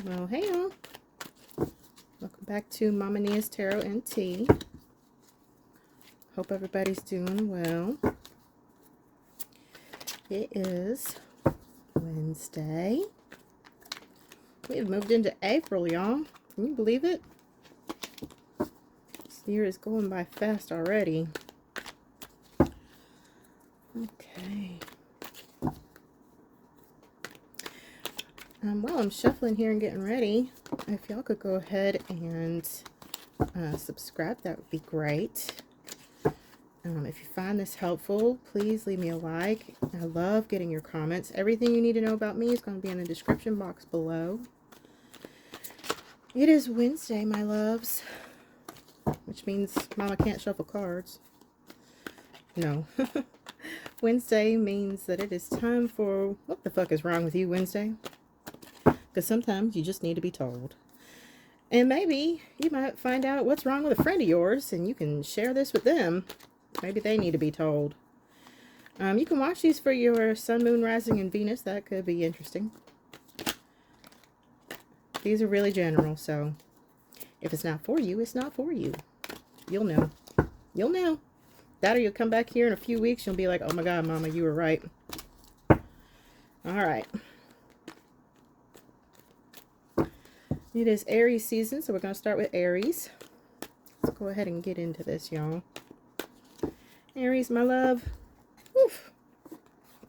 Well, hey y'all. Welcome back to Mama Nia's Tarot and Tea. Hope everybody's doing well. It is Wednesday. We've moved into April, y'all. Can you believe it? This year is going by fast already. Okay. While I'm shuffling here and getting ready, if y'all could go ahead and subscribe, that would be great. If you find this helpful, please leave me a like. I love getting your comments. Everything you need to know about me is going to be in the description box below. It is Wednesday, my loves, which means Mama can't shuffle cards. No. Wednesday means that it is time for What the Fuck is Wrong with You, Wednesday? Because sometimes you just need to be told. And maybe you might find out what's wrong with a friend of yours and you can share this with them. Maybe they need to be told. You can watch these for your sun, moon, rising, and Venus. That could be interesting. These are really general, so if it's not for you, it's not for you. You'll know. You'll know. That or you'll come back here in a few weeks, you'll be like, oh my God, Mama, you were right. All right. It is Aries season, so we're going to start with Aries. Let's go ahead and get into this, y'all. Aries, my love. Woof.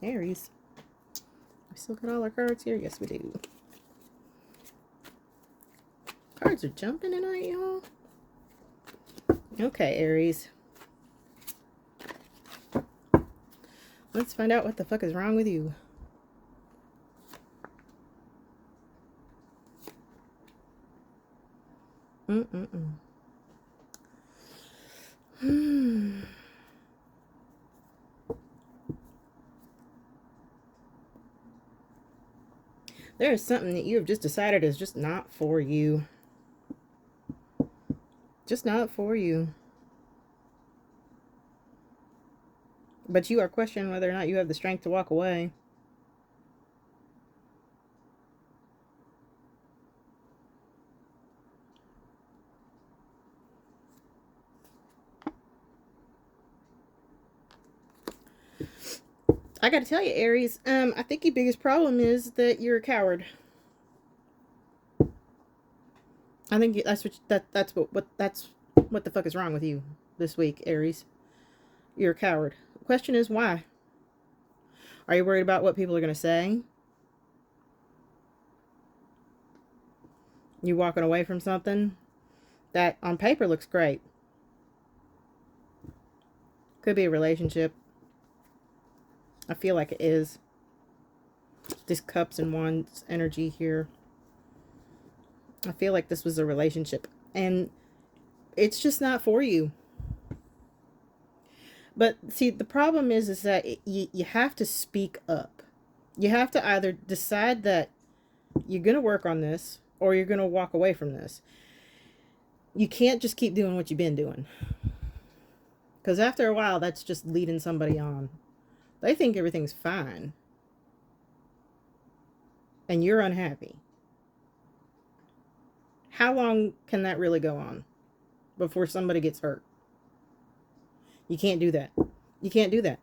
Aries. We still got all our cards here? Yes, we do. Cards are jumping tonight, y'all. Okay, Aries. Let's find out what the fuck is wrong with you. There is something that you have just decided is just not for you. Just not for you. But you are questioning whether or not you have the strength to walk away. I gotta tell you, Aries, I think your biggest problem is that you're a coward. I think that's what the fuck is wrong with you this week, Aries. You're a coward. The question is why? Are you worried about what people are gonna say? You walking away from something that on paper looks great. Could be a relationship. I feel like it is. This cups and wands energy here. I feel like this was a relationship. And it's just not for you. But see, the problem is that you have to speak up. You have to either decide that you're going to work on this or you're going to walk away from this. You can't just keep doing what you've been doing. Because after a while, that's just leading somebody on. They think everything's fine. And you're unhappy. How long can that really go on before somebody gets hurt? You can't do that. You can't do that.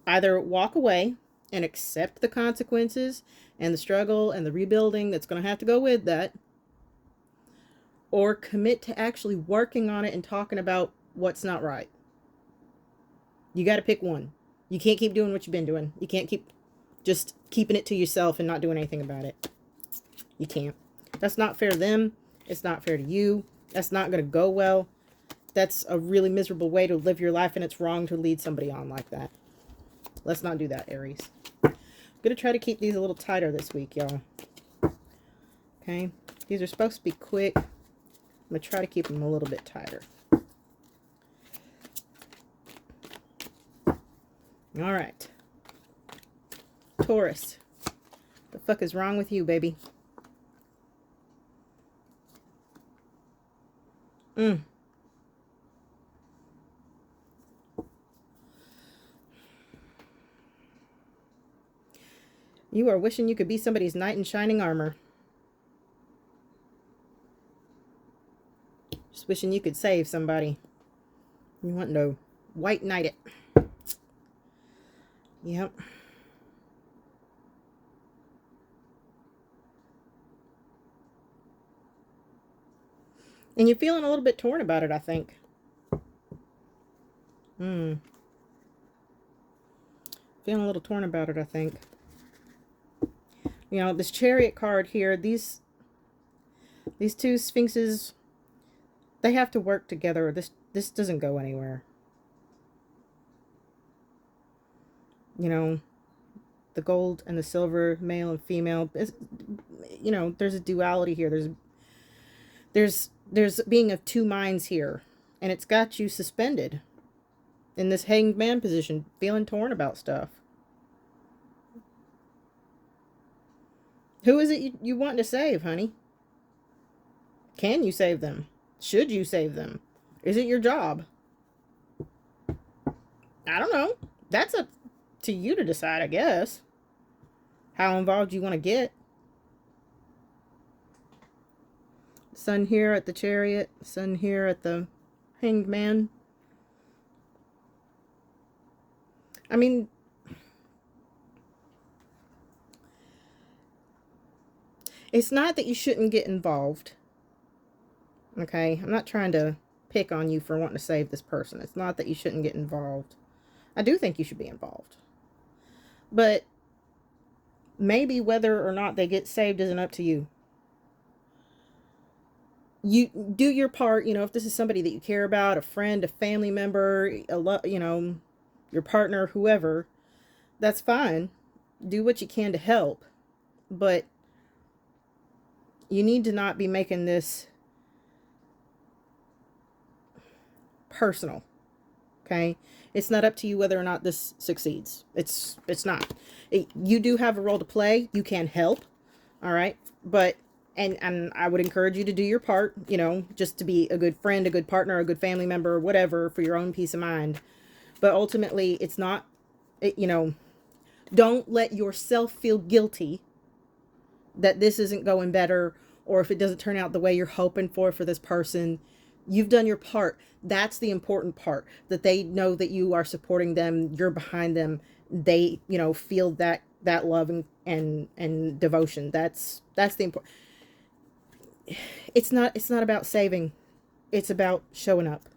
Either walk away and accept the consequences and the struggle and the rebuilding that's going to have to go with that, or commit to actually working on it and talking about what's not right. You got to pick one. You can't keep doing what you've been doing. You can't keep just keeping it to yourself and not doing anything about it. You can't. That's not fair to them. It's not fair to you. That's not going to go well. That's a really miserable way to live your life, and it's wrong to lead somebody on like that. Let's not do that, Aries. I'm going to try to keep these a little tighter this week, y'all. Okay? These are supposed to be quick. I'm going to try to keep them a little bit tighter. All right. Taurus. The fuck is wrong with you, baby? You are wishing you could be somebody's knight in shining armor. Just wishing you could save somebody. You want to white knight it. Yep. And you're feeling a little bit torn about it, I think. Feeling a little torn about it, I think. You know, this Chariot card here, these two Sphinxes, they have to work together. This doesn't go anywhere. You know, the gold and the silver, male and female, you know, there's a duality here. There's being of two minds here, and it's got you suspended in this hanged man position, feeling torn about stuff. Who is it you want to save, honey? Can you save them? Should you save them? Is it your job? I don't know. That's up to you to decide, I guess. How involved you want to get. Sun here at the Chariot. Sun here at the hanged man. I mean, it's not that you shouldn't get involved. Okay? I'm not trying to pick on you for wanting to save this person. It's not that you shouldn't get involved. I do think you should be involved. But maybe whether or not they get saved isn't up to you. You do your part. You know, if this is somebody that you care about, a friend, a family member, you know, your partner, whoever, that's fine. Do what you can to help. But you need to not be making this personal. Okay? It's not up to you whether or not this succeeds. It's not. You do have a role to play. You can help. All right? But and I would encourage you to do your part, you know, just to be a good friend, a good partner, a good family member, whatever, for your own peace of mind. But ultimately, it's not, you know, don't let yourself feel guilty that this isn't going better, or if it doesn't turn out the way you're hoping for this person. You've done your part. That's the important part, that they know that you are supporting them, you're behind them. They, you know, feel that love and devotion. That's the important. It's not about saving. It's about showing up.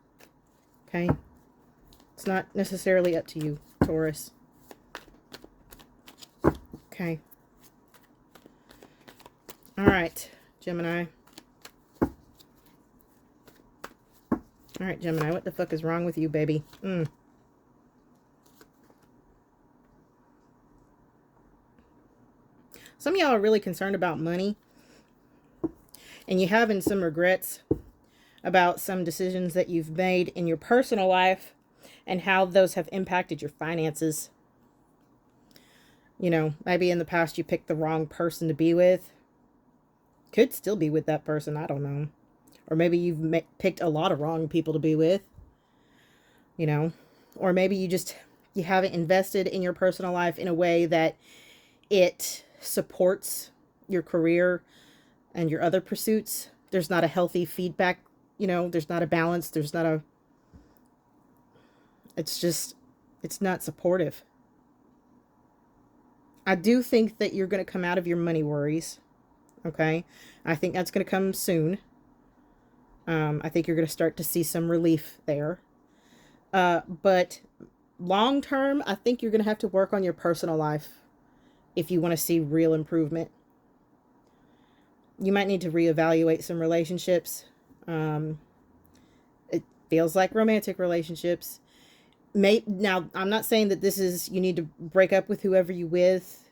Okay? It's not necessarily up to you, Taurus. Okay. All right, Gemini. All right, Gemini, what the fuck is wrong with you, baby? Some of y'all are really concerned about money, and you're having some regrets about some decisions that you've made in your personal life and how those have impacted your finances. You know, maybe in the past you picked the wrong person to be with. Could still be with that person, I don't know. Or maybe you've picked a lot of wrong people to be with. You know, or maybe you haven't invested in your personal life in a way that it supports your career and your other pursuits. There's not a healthy feedback, you know, there's not a balance, it's not supportive. I do think that you're going to come out of your money worries. Okay? I think that's going to come soon. I think you're going to start to see some relief there. But long term, I think you're going to have to work on your personal life if you want to see real improvement. You might need to reevaluate some relationships. It feels like romantic relationships. Now, I'm not saying that this is, you need to break up with whoever you with.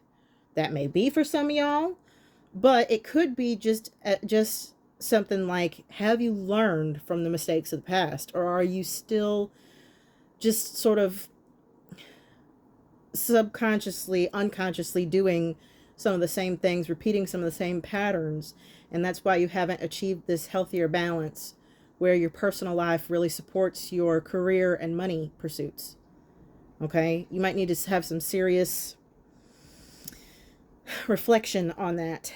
That may be for some of y'all. But it could be just something like, have you learned from the mistakes of the past? Or are you still just sort of subconsciously, unconsciously doing some of the same things, repeating some of the same patterns? And that's why you haven't achieved this healthier balance where your personal life really supports your career and money pursuits. Okay? You might need to have some serious reflection on that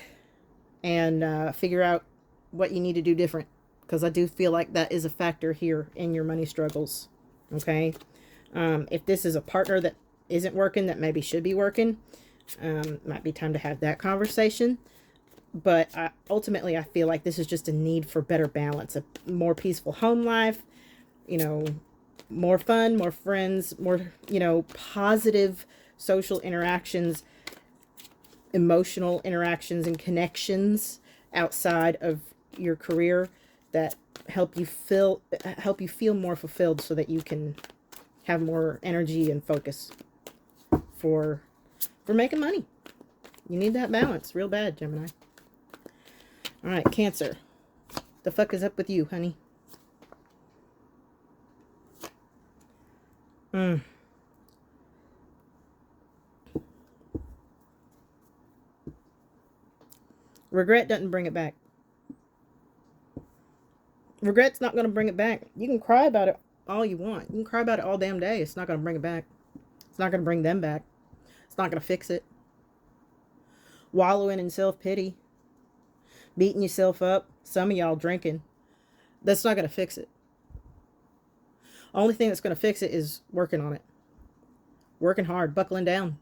and figure out what you need to do different. Because I do feel like that is a factor here in your money struggles. Okay. If this is a partner that isn't working, that maybe should be working, might be time to have that conversation. But ultimately, I feel like this is just a need for better balance, a more peaceful home life, you know, more fun, more friends, more, you know, positive social interactions, emotional interactions and connections outside of your career that help you feel more fulfilled, so that you can have more energy and focus for making money. You need that balance real bad, Gemini. All right, Cancer. The fuck is up with you, honey? Regret doesn't bring it back. Regret's not going to bring it back. You can cry about it all you want. You can cry about it all damn day. It's not going to bring it back. It's not going to bring them back. It's not going to fix it. Wallowing in self-pity. Beating yourself up. Some of y'all drinking. That's not going to fix it. Only thing that's going to fix it is working on it. Working hard. Buckling down.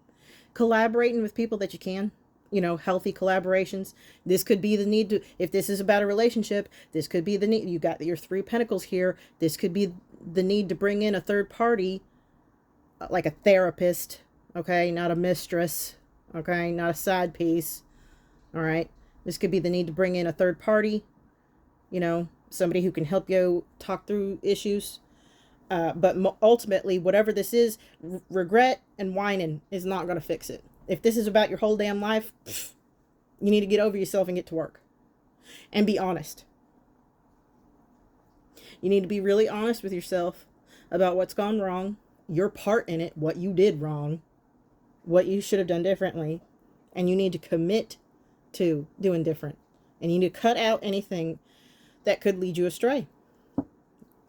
Collaborating with people that you can. You know, healthy collaborations. This could be the need to, if this is about a relationship, this could be the need. You got your 3 pentacles here. This could be the need to bring in a third party, like a therapist, okay? Not a mistress, okay? Not a side piece, all right? This could be the need to bring in a third party, you know, somebody who can help you talk through issues. But ultimately, whatever this is, regret and whining is not going to fix it. If this is about your whole damn life, you need to get over yourself and get to work. And be honest. You need to be really honest with yourself about what's gone wrong, your part in it, what you did wrong, what you should have done differently. And you need to commit to doing different. And you need to cut out anything that could lead you astray.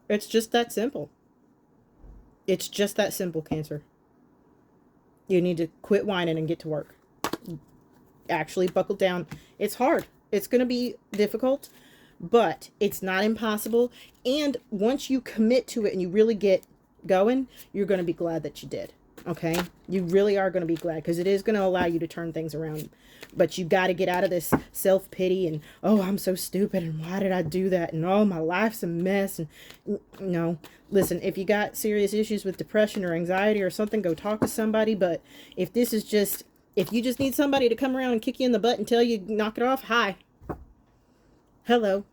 It's just that simple. It's just that simple, Cancer. You need to quit whining and get to work. Actually buckle down. It's hard. It's going to be difficult, but it's not impossible. And once you commit to it and you really get going, you're going to be glad that you did. Okay? You really are going to be glad, because it is going to allow you to turn things around. But you got to get out of this self-pity and, oh, I'm so stupid, and why did I do that? And, oh, my life's a mess. And no, listen, if you got serious issues with depression or anxiety or something, go talk to somebody. But if this is just, if you just need somebody to come around and kick you in the butt and tell you knock it off, hi. Hello.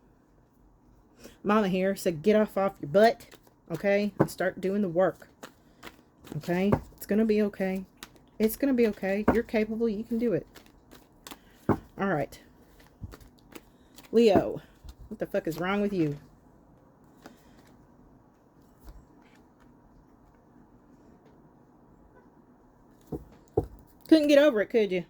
Mama here said get off your butt, okay? And start doing the work. Okay? It's going to be okay. It's going to be okay. You're capable. You can do it. All right. Leo, what the fuck is wrong with you? Couldn't get over it, could you?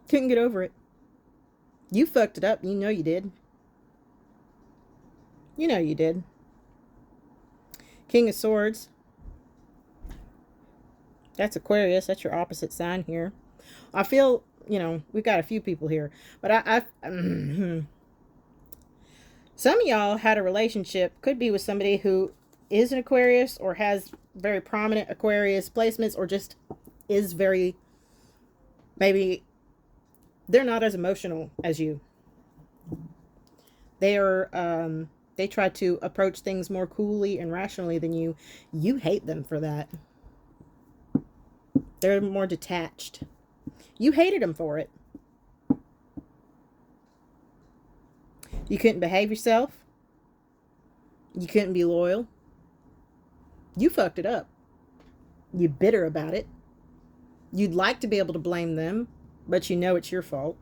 Couldn't get over it. You fucked it up. You know you did. You know you did. King of Swords. That's Aquarius. That's your opposite sign here. I feel, you know, we've got a few people here. But some of y'all had a relationship. Could be with somebody who is an Aquarius or has very prominent Aquarius placements, or just is very, maybe they're not as emotional as you. They are, they try to approach things more coolly and rationally than you. You hate them for that. They're more detached. You hated them for it. You couldn't behave yourself. You couldn't be loyal. You fucked it up. You're bitter about it. You'd like to be able to blame them, but you know it's your fault.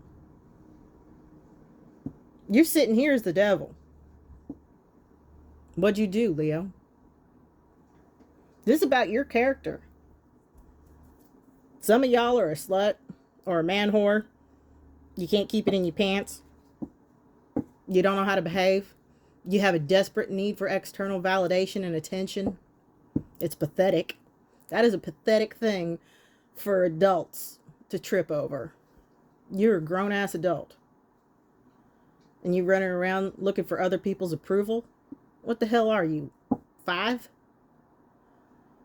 You're sitting here as the devil. What'd you do, Leo? This is about your character. Some of y'all are a slut or a man whore. You can't keep it in your pants. You don't know how to behave. You have a desperate need for external validation and attention. It's pathetic. That is a pathetic thing for adults to trip over. You're a grown-ass adult. And you running around looking for other people's approval? What the hell are you? 5?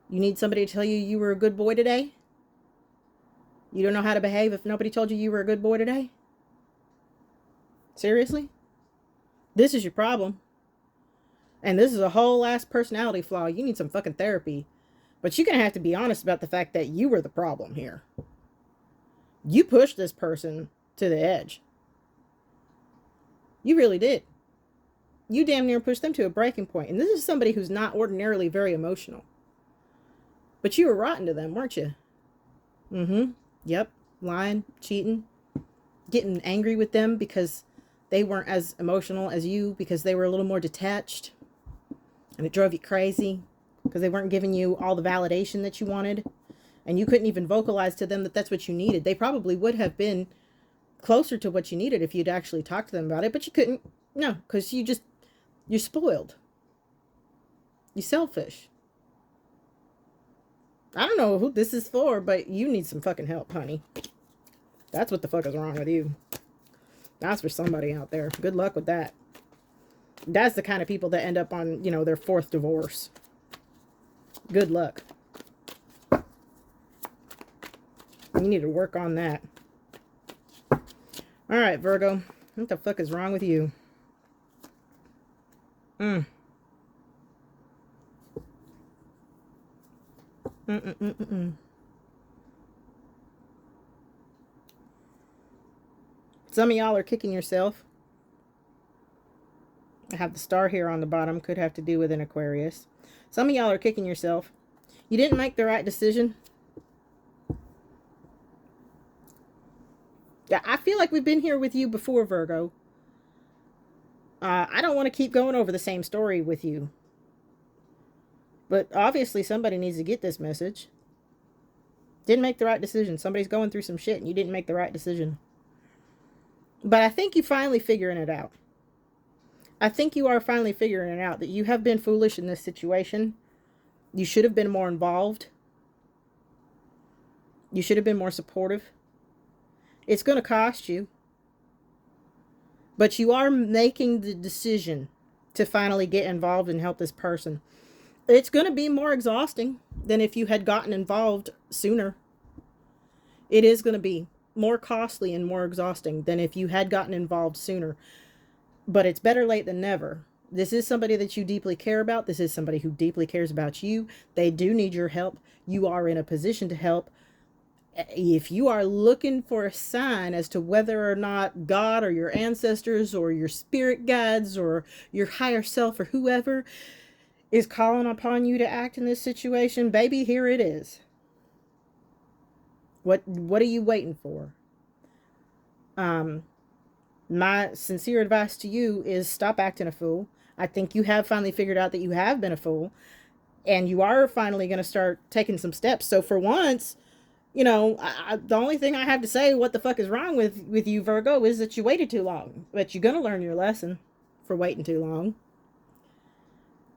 You need somebody to tell you you were a good boy today? You don't know how to behave if nobody told you you were a good boy today? Seriously? This is your problem. And this is a whole ass personality flaw. You need some fucking therapy. But you're going to have to be honest about the fact that you were the problem here. You pushed this person to the edge. You really did. You damn near pushed them to a breaking point. And this is somebody who's not ordinarily very emotional. But you were rotten to them, weren't you? Mm-hmm. Yep. Lying, cheating, getting angry with them because they weren't as emotional as you, because they were a little more detached. And it drove you crazy because they weren't giving you all the validation that you wanted. And you couldn't even vocalize to them that that's what you needed. They probably would have been closer to what you needed if you'd actually talked to them about it. But you couldn't. No, because you're spoiled. You're selfish. I don't know who this is for, but you need some fucking help, honey. That's what the fuck is wrong with you. That's for somebody out there. Good luck with that. That's the kind of people that end up on, you know, their 4th divorce. Good luck. You need to work on that. All right, Virgo. What the fuck is wrong with you? Some of y'all are kicking yourself. I have the star here on the bottom. Could have to do with an Aquarius. Some of y'all are kicking yourself. You didn't make the right decision. Yeah, I feel like we've been here with you before, Virgo. I don't want to keep going over the same story with you. But obviously somebody needs to get this message. Didn't make the right decision. Somebody's going through some shit and you didn't make the right decision. But I think you're finally figuring it out. I think you are finally figuring it out that you have been foolish in this situation. You should have been more involved. You should have been more supportive. It's going to cost you. But you are making the decision to finally get involved and help this person. It's going to be more exhausting than if you had gotten involved sooner. It is going to be more costly and more exhausting than if you had gotten involved sooner. But it's better late than never. This is somebody that you deeply care about. This is somebody who deeply cares about you. They do need your help. You are in a position to help. If you are looking for a sign as to whether or not God or your ancestors or your spirit guides or your higher self or whoever is calling upon you to act in this situation, baby, here it is. What are you waiting for? My sincere advice to you is stop acting a fool. I think you have finally figured out that you have been a fool, and you are finally going to start taking some steps. So for once, you know, the only thing I have to say, what the fuck is wrong with you, Virgo, is that you waited too long. But you're going to learn your lesson for waiting too long.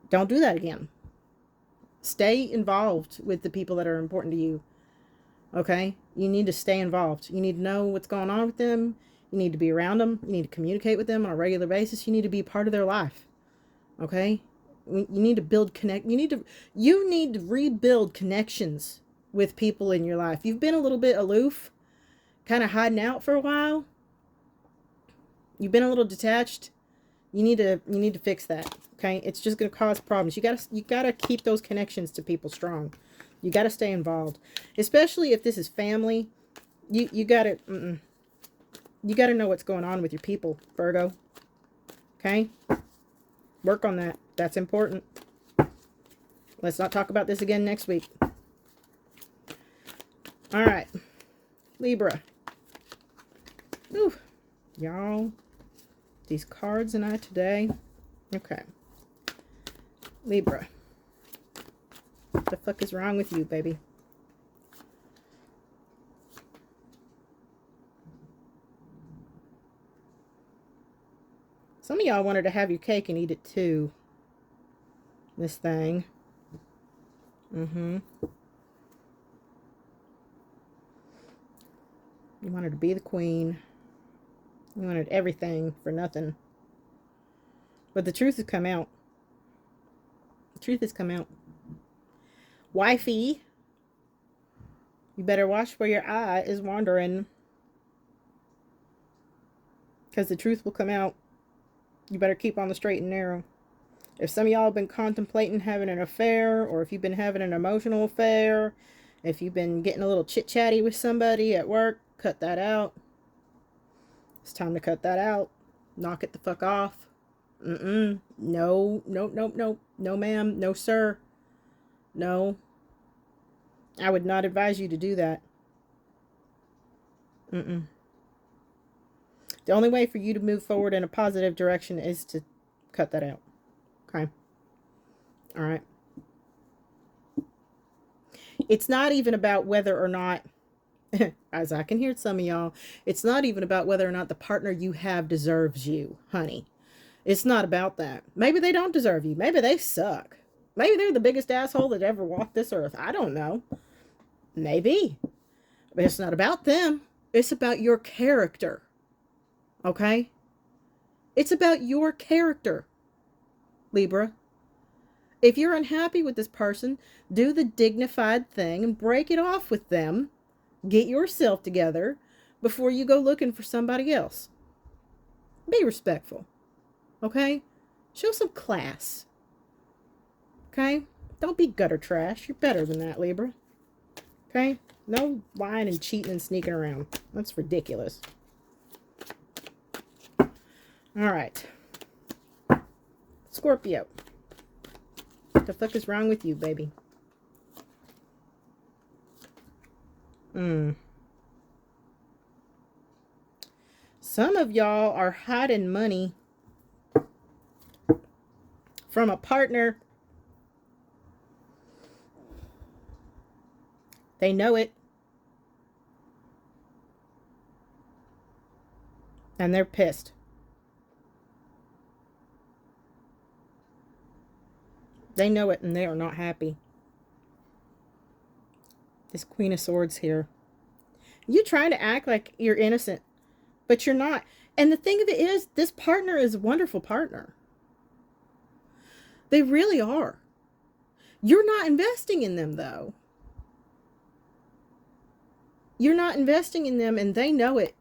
Don't do that again. Stay involved with the people that are important to you. Okay? You need to stay involved. You need to know what's going on with them. You need to be around them. You need to communicate with them on a regular basis. You need to be part of their life. Okay? You need to build you need to rebuild connections with people in your life. You've been a little bit aloof, kind of hiding out for a while. You've been a little detached. You need to fix that. Okay? It's just going to cause problems. You got to keep those connections to people strong. You got to stay involved, especially if this is family. You got to know what's going on with your people, Virgo. Okay? Work on that. That's important. Let's not talk about this again next week. All right. Libra. Ooh, y'all. These cards and I today. Okay. Libra. What the fuck is wrong with you, baby? Some of y'all wanted to have your cake and eat it too. This thing. Mm-hmm. You wanted to be the queen. You wanted everything for nothing. But the truth has come out. The truth has come out. Wifey, you better watch where your eye is wandering. Because the truth will come out. You better keep on the straight and narrow. If some of y'all have been contemplating having an affair, or if you've been having an emotional affair, if you've been getting a little chit-chatty with somebody at work, cut that out. It's time to cut that out. Knock it the fuck off. No, no, no, no. No, ma'am. No, sir. No. I would not advise you to do that. The only way for you to move forward in a positive direction is to cut that out. Okay? All right. It's not even about whether or not, as I can hear some of y'all, it's not even about whether or not the partner you have deserves you, honey. It's not about that. Maybe they don't deserve you. Maybe they suck. Maybe they're the biggest asshole that ever walked this earth. I don't know. Maybe. But it's not about them. It's about your character. Okay? It's about your character, Libra. If you're unhappy with this person, do the dignified thing and break it off with them. Get yourself together before you go looking for somebody else. Be respectful. Okay? Show some class. Okay? Don't be gutter trash. You're better than that, Libra. Okay? No lying and cheating and sneaking around. That's ridiculous. All right. Scorpio. What the fuck is wrong with you, baby? Some of y'all are hiding money from a partner. They know it. And they're pissed. They know it and they are not happy. This Queen of Swords here. You trying to act like you're innocent, but you're not. And the thing of it is, this partner is a wonderful partner. They really are. You're not investing in them, though. You're not investing in them, and they know it.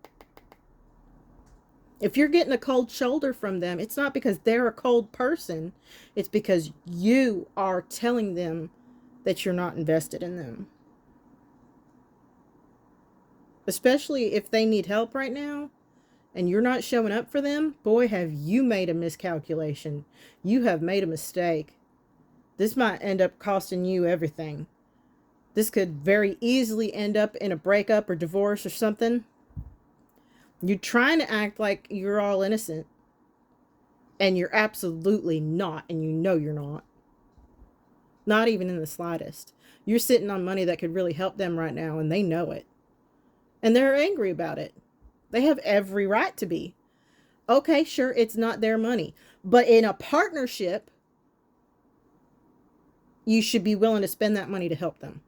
If you're getting a cold shoulder from them, it's not because they're a cold person. It's because you are telling them that you're not invested in them. Especially if they need help right now and you're not showing up for them. Boy, have you made a miscalculation. You have made a mistake. This might end up costing you everything. This could very easily end up in a breakup or divorce or something. You're trying to act like you're all innocent. And you're absolutely not. And you know you're not. Not even in the slightest. You're sitting on money that could really help them right now. And they know it. And they're angry about it. They have every right to be. Okay, sure, it's not their money. But in a partnership, you should be willing to spend that money to help them.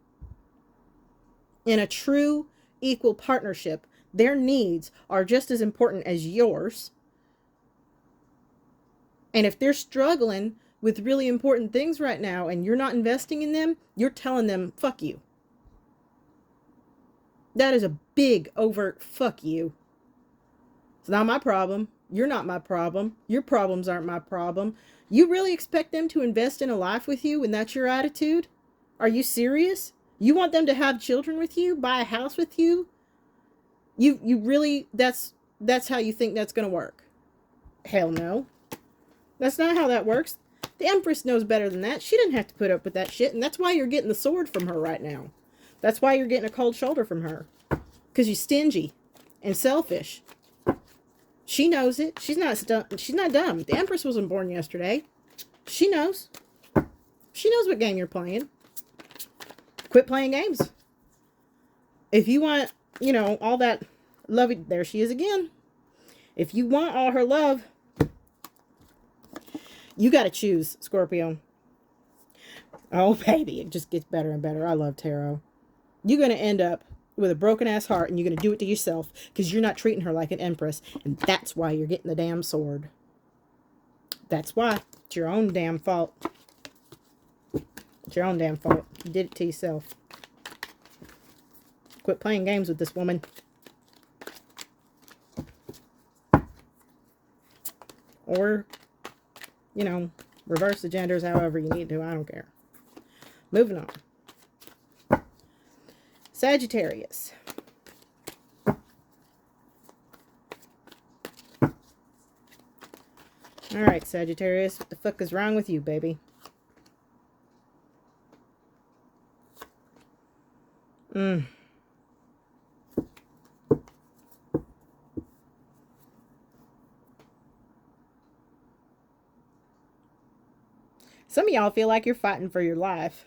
In a true equal partnership, their needs are just as important as yours. And if they're struggling with really important things right now and you're not investing in them, you're telling them, fuck you. That is a big, overt fuck you. It's not my problem. You're not my problem. Your problems aren't my problem. You really expect them to invest in a life with you when that's your attitude? Are you serious? You want them to have children with you? Buy a house with you? You really, that's how you think that's going to work? Hell no. That's not how that works. The Empress knows better than that. She didn't have to put up with that shit, and that's why you're getting the sword from her right now. That's why you're getting a cold shoulder from her. Because you're stingy and selfish. She knows it. She's not dumb. The Empress wasn't born yesterday. She knows. She knows what game you're playing. Quit playing games. If you want, all that love, there she is again. If you want all her love, you got to choose, Scorpio. Oh, baby, it just gets better and better. I love tarot. You're going to end up with a broken ass heart, and you're going to do it to yourself because you're not treating her like an empress. And that's why you're getting the damn sword. That's why. It's your own damn fault. It's your own damn fault. You did it to yourself. Quit playing games with this woman. Or, you know, reverse the genders however you need to. I don't care. Moving on. Sagittarius. Alright, Sagittarius. What the fuck is wrong with you, baby? Some of y'all feel like you're fighting for your life.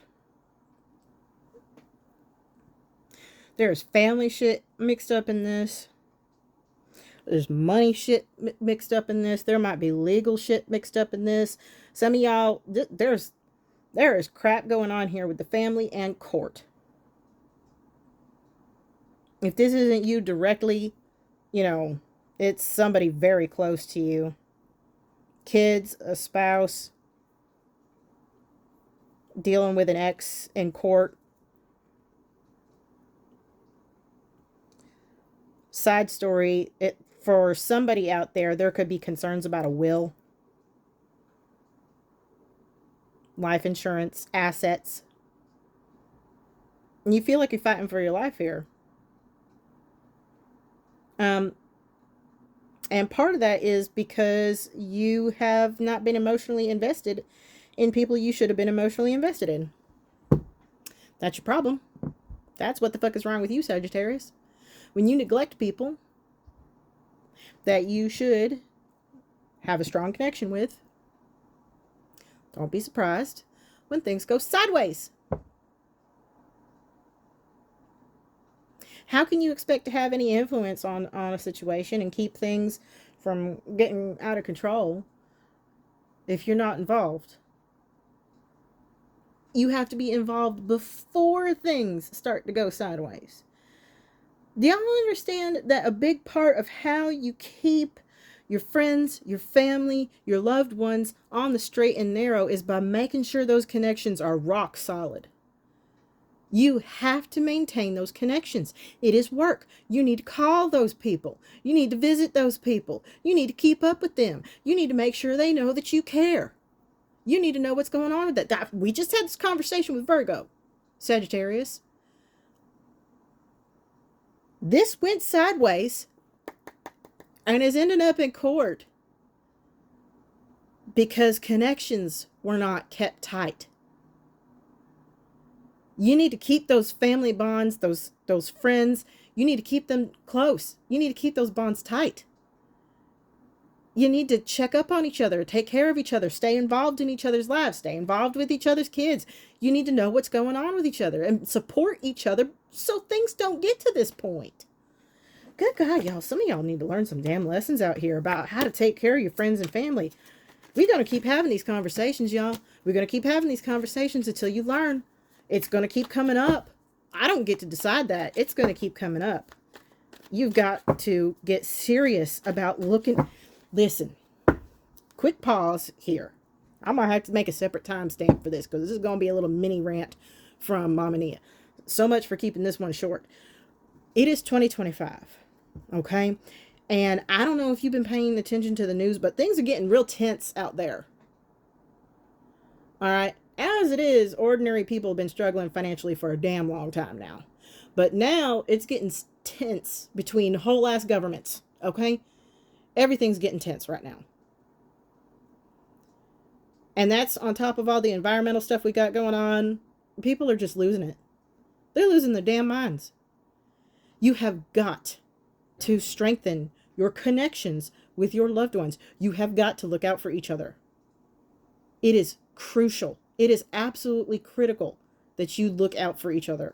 There's family shit mixed up in this. There's money shit mixed up in this. There might be legal shit mixed up in this. Some of y'all, there is crap going on here with the family and court. If this isn't you directly, you know, it's somebody very close to you. Kids, a spouse, dealing with an ex in court. Side story, for somebody out there, there could be concerns about a will, life insurance, assets. And you feel like you're fighting for your life here. And part of that is because you have not been emotionally invested in people you should have been emotionally invested in. That's your problem. That's what the fuck is wrong with you, Sagittarius. When you neglect people that you should have a strong connection with, don't be surprised when things go sideways. How can you expect to have any influence on a situation and keep things from getting out of control if you're not involved? You have to be involved before things start to go sideways. Do y'all understand that a big part of how you keep your friends, your family, your loved ones on the straight and narrow is by making sure those connections are rock solid? You have to maintain those connections. It is work. You need to call those people. You need to visit those people. You need to keep up with them. You need to make sure they know that you care. You need to know what's going on with that. We just had this conversation with Virgo, Sagittarius. This went sideways and is ending up in court because connections were not kept tight. You need to keep those family bonds, those friends, you need to keep them close. You need to keep those bonds tight. You need to check up on each other, take care of each other, stay involved in each other's lives, stay involved with each other's kids. You need to know what's going on with each other and support each other so things don't get to this point. Good God, y'all. Some of y'all need to learn some damn lessons out here about how to take care of your friends and family. We're going to keep having these conversations, y'all. We're going to keep having these conversations until you learn. It's going to keep coming up. I don't get to decide that. It's going to keep coming up. You've got to get serious about looking. Listen, quick pause here. I'm going to have to make a separate timestamp for this because this is going to be a little mini rant from Mama Nia. So much for keeping this one short. It is 2025, okay? And I don't know if you've been paying attention to the news, but things are getting real tense out there. All right? As it is, ordinary people have been struggling financially for a damn long time now. But now it's getting tense between whole ass governments, okay? Everything's getting tense right now. And that's on top of all the environmental stuff we got going on. People are just losing it. They're losing their damn minds. You have got to strengthen your connections with your loved ones. You have got to look out for each other. It is crucial. It is absolutely critical that you look out for each other.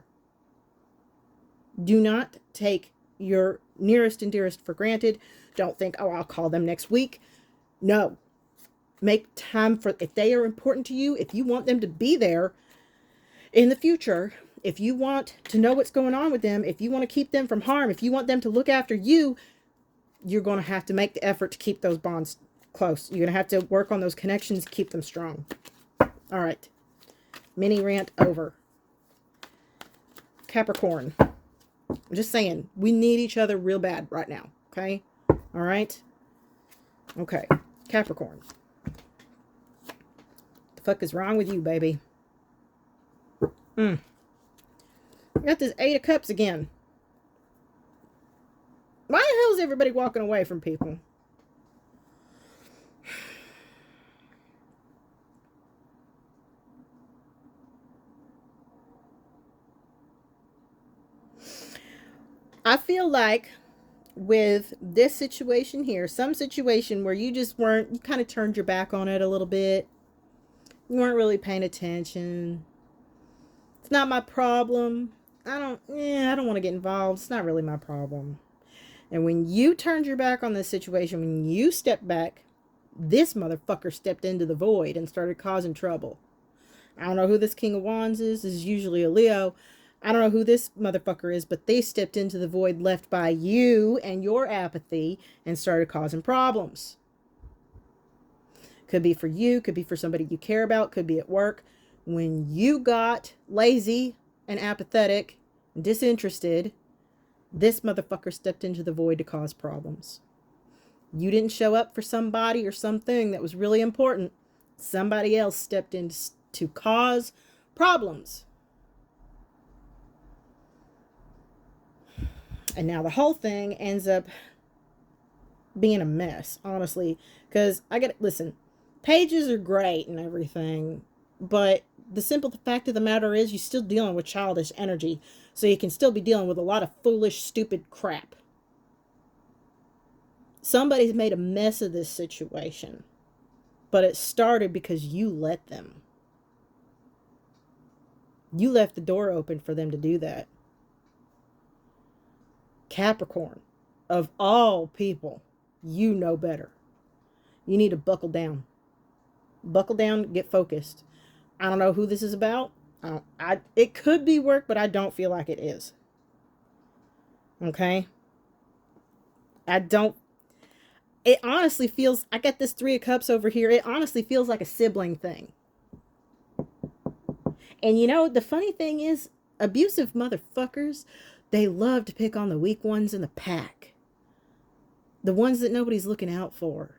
Do not take your nearest and dearest for granted. Don't think, oh, I'll call them next week. No. Make time for, if they are important to you, if you want them to be there, In the future, if you want to know what's going on with them, if you want to keep them from harm, if you want them to look after you, you're going to have to make the effort to keep those bonds close. You're going to have to work on those connections, keep them strong. All right. Mini rant over. Capricorn. I'm just saying, we need each other real bad right now. Okay? All right? Okay. Capricorn. The fuck is wrong with you, baby? I got this 8 of Cups again. Why the hell is everybody walking away from people? I feel like with this situation here, some situation where you just weren't, you kind of turned your back on it a little bit. You weren't really paying attention. It's not my problem. I don't want to get involved. It's not really my problem. And when you turned your back on this situation, when you stepped back, this motherfucker stepped into the void and started causing trouble. I don't know who this King of Wands is. This is usually a Leo. I don't know who this motherfucker is, but they stepped into the void left by you and your apathy and started causing problems. Could be for you, could be for somebody you care about, could be at work. When you got lazy and apathetic and disinterested, this motherfucker stepped into the void to cause problems. You didn't show up for somebody or something that was really important. Somebody else stepped in to cause problems. And now the whole thing ends up being a mess, honestly. Because listen, pages are great and everything, but the simple fact of the matter is you're still dealing with childish energy. So you can still be dealing with a lot of foolish, stupid crap. Somebody's made a mess of this situation, but it started because you let them. You left the door open for them to do that. Capricorn, of all people, you know better. You need to buckle down. Buckle down, get focused. I don't know who this is about. It could be work, but I don't feel like it is. Okay? It honestly feels, I got this 3 of Cups over here. It honestly feels like a sibling thing. And you know, the funny thing is, abusive motherfuckers, they love to pick on the weak ones in the pack. The ones that nobody's looking out for.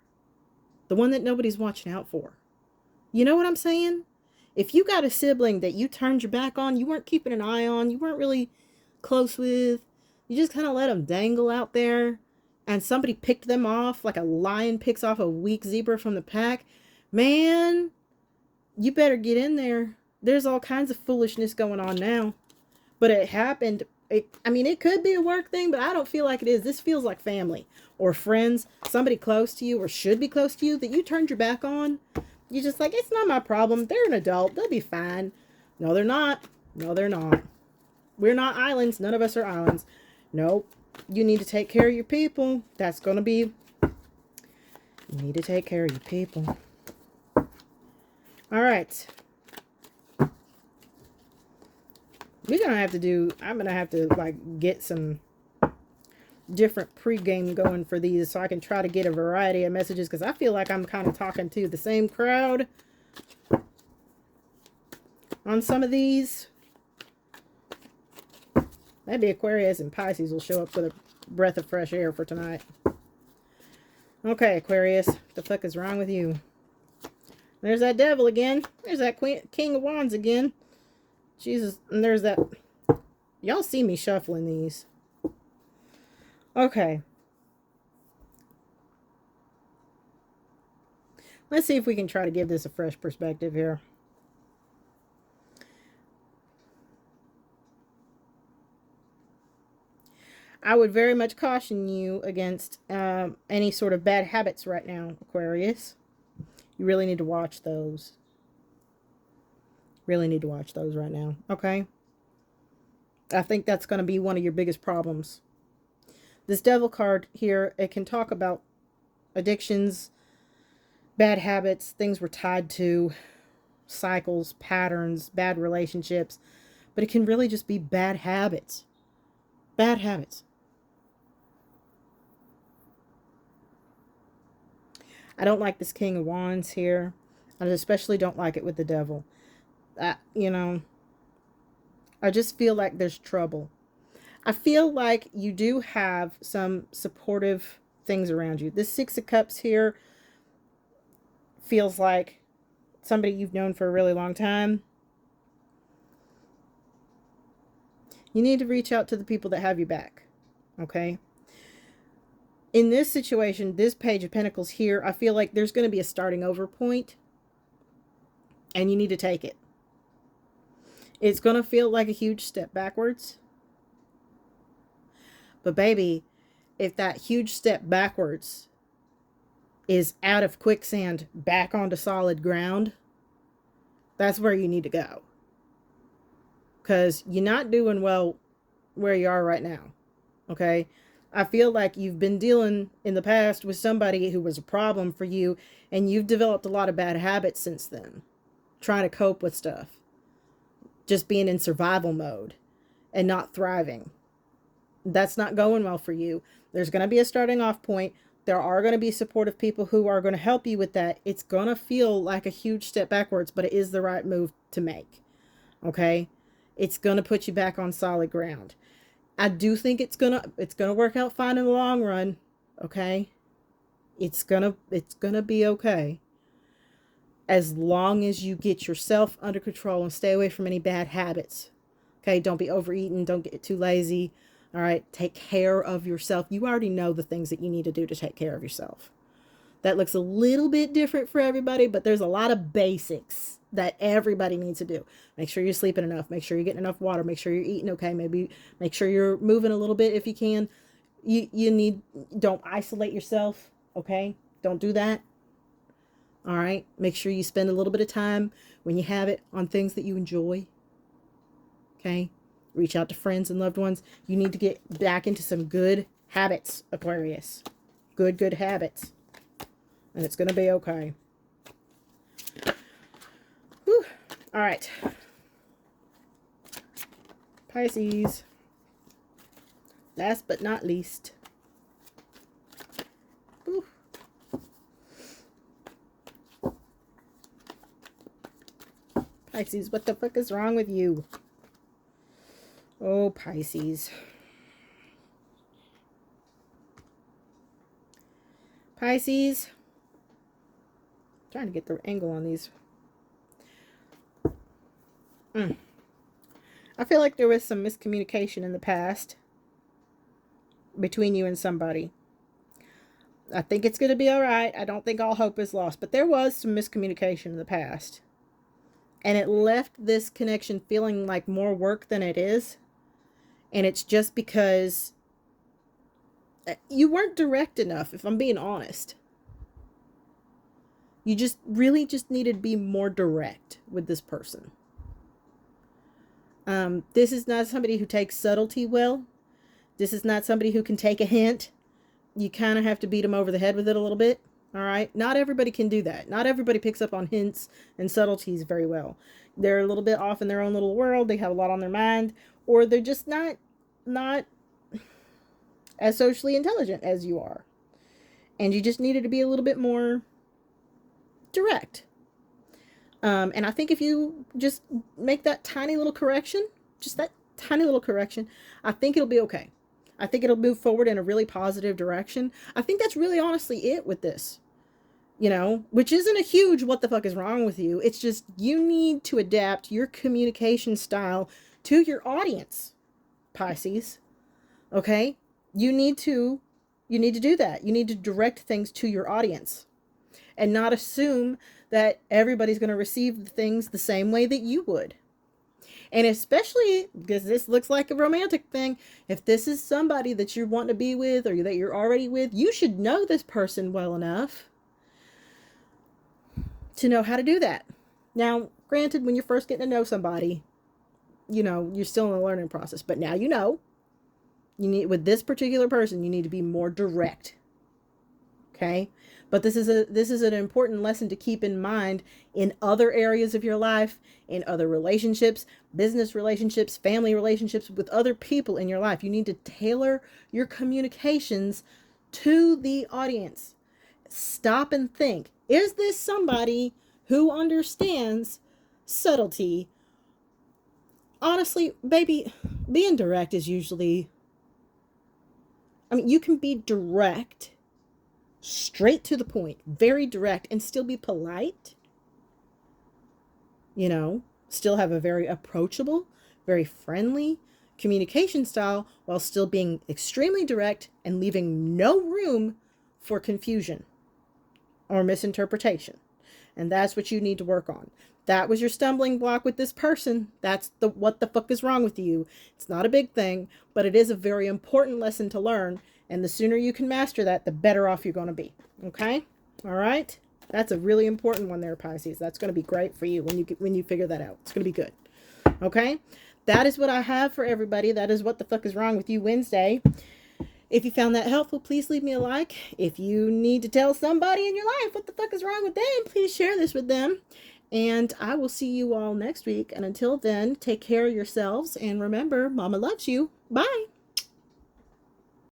The one that nobody's watching out for. You know what I'm saying? If you got a sibling that you turned your back on, you weren't keeping an eye on, you weren't really close with, you just kind of let them dangle out there, and somebody picked them off like a lion picks off a weak zebra from the pack, man, you better get in there. There's all kinds of foolishness going on now. But it happened. It could be a work thing, but I don't feel like it is. This feels like family or friends, somebody close to you or should be close to you that you turned your back on. You're just like, it's not my problem. They're an adult. They'll be fine. No, they're not. No, they're not. We're not islands. None of us are islands. Nope. You need to take care of your people. That's going to be... You need to take care of your people. All right. I'm going to have to like get some different pregame going for these so I can try to get a variety of messages, because I feel like I'm kind of talking to the same crowd on some of these. Maybe Aquarius and Pisces will show up with a breath of fresh air for tonight. Okay, Aquarius, what the fuck is wrong with you? There's that devil again. There's that King of Wands again. Jesus, and there's that. Y'all see me shuffling these. Okay. Let's see if we can try to give this a fresh perspective here. I would very much caution you against any sort of bad habits right now, Aquarius. You really need to watch those. Really need to watch those right now, okay? I think that's going to be one of your biggest problems. This devil card here, it can talk about addictions, bad habits, things we're tied to, cycles, patterns, bad relationships, but it can really just be bad habits. Bad habits. I don't like this King of Wands here. I especially don't like it with the devil. You know, I just feel like there's trouble. I feel like you do have some supportive things around you. This Six of Cups here feels like somebody you've known for a really long time. You need to reach out to the people that have you back. Okay? In this situation, this Page of Pentacles here, I feel like there's going to be a starting over point, and you need to take it. It's going to feel like a huge step backwards. But baby, if that huge step backwards is out of quicksand back onto solid ground, that's where you need to go. Because you're not doing well where you are right now. Okay? I feel like you've been dealing in the past with somebody who was a problem for you, and you've developed a lot of bad habits since then. Trying to cope with stuff. Just being in survival mode and not thriving. That's not going well for you. There's going to be a starting off point. There are going to be supportive people who are going to help you with that. It's going to feel like a huge step backwards, but it is the right move to make. Okay? It's going to put you back on solid ground. I do think it's gonna work out fine in the long run. Okay? It's gonna be okay. As long as you get yourself under control and stay away from any bad habits. Okay? Don't be overeating. Don't get too lazy. All right? Take care of yourself. You already know the things that you need to do to take care of yourself. That looks a little bit different for everybody, but there's a lot of basics that everybody needs to do. Make sure you're sleeping enough. Make sure you're getting enough water. Make sure you're eating okay. Maybe make sure you're moving a little bit if you can. Don't isolate yourself. Okay? Don't do that. All right? Make sure you spend a little bit of time when you have it on things that you enjoy. Okay? Reach out to friends and loved ones. You need to get back into some good habits, Aquarius. Good habits. And it's going to be okay. Whew. All right. Pisces. Last but not least. Whew. Pisces, what the fuck is wrong with you? Oh, Pisces. Pisces. Trying to get the angle on these. I feel like there was some miscommunication in the past between you and somebody. I think it's going to be all right. I don't think all hope is lost, but there was some miscommunication in the past. And it left this connection feeling like more work than it is. And it's just because you weren't direct enough, if I'm being honest. You just really just needed to be more direct with this person. This is not somebody who takes subtlety well. This is not somebody who can take a hint. You kind of have to beat them over the head with it a little bit. All right. Not everybody can do that. Not everybody picks up on hints and subtleties very well. They're a little bit off in their own little world. They have a lot on their mind, or they're just not as socially intelligent as you are. And you just needed to be a little bit more direct. And I think if you just make that tiny little correction, just that tiny little correction, I think it'll be okay. I think it'll move forward in a really positive direction. I think that's really honestly it with this, you know, which isn't a huge what the fuck is wrong with you. It's just you need to adapt your communication style to your audience, Pisces. Okay? You need to do that. You need to direct things to your audience and not assume that everybody's going to receive the things the same way that you would. And especially because this looks like a romantic thing, if this is somebody that you're wanting to be with or that you're already with, you should know this person well enough to know how to do that. Now, granted, when you're first getting to know somebody, you know, you're still in the learning process. But now you need, with this particular person, you need to be more direct. Okay? But this is an important lesson to keep in mind in other areas of your life, in other relationships, business relationships, family relationships with other people in your life. You need to tailor your communications to the audience. Stop and think. Is this somebody who understands subtlety? Honestly, baby, being direct is usually, I mean, you can be direct, straight to the point, very direct, and still be polite. You know, still have a very approachable, very friendly communication style while still being extremely direct and leaving no room for confusion or misinterpretation. And that's what you need to work on. That was your stumbling block with this person. That's the what the fuck is wrong with you. It's not a big thing, but it is a very important lesson to learn. And the sooner you can master that, the better off you're going to be. Okay? All right? That's a really important one there, Pisces. That's going to be great for you when you figure that out. It's going to be good. Okay? That is what I have for everybody. That is what the fuck is wrong with you Wednesday. If you found that helpful, please leave me a like. If you need to tell somebody in your life what the fuck is wrong with them, please share this with them. And I will see you all next week. And until then, take care of yourselves. And remember, Mama loves you. Bye.